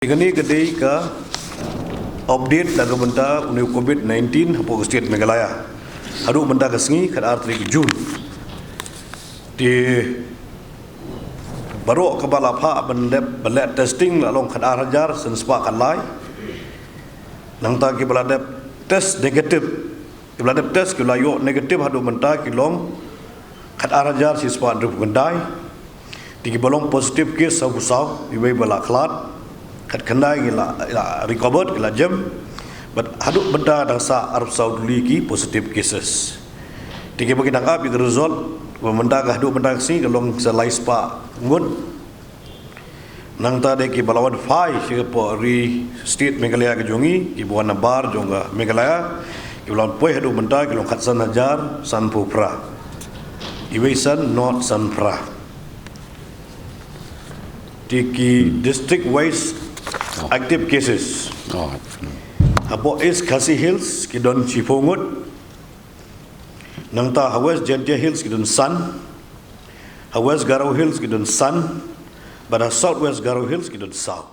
Ini kedai ke update lagu benda uni COVID-19 hapo state Meghalaya. Haru benda kesengi kat arti Jun. Di baru kepala pak benda testing lalong kat arajar senspa kalai. Nang ta ki belada test negatif. Ki belada test ki layo negatif hadu benda ki long kat arajar siswa drup gendai. Di bolong positif kes sabu-sabu ibai balaklat. Kat kendai ila recovered ila jam but haduk benda dangsa Arab Saudi ki positive cases tiki bagi nangap di result benda haduk benda sini kalong selai spa ngun nang ta de ki balawan fai Singapore ri state Meghalaya ke jongi ki buan bar jonga Meghalaya ki balawan poi haduk benda ki long khatsan hajar san pupra iwaisan not san pra tiki district wise active cases. Apo is Khasi Hills kidon Chipongut, nangta Hawes Gentia Hills kidon Sun, Hawes Garau Hills kidon Sun, but Southwest Garau Hills kidon South.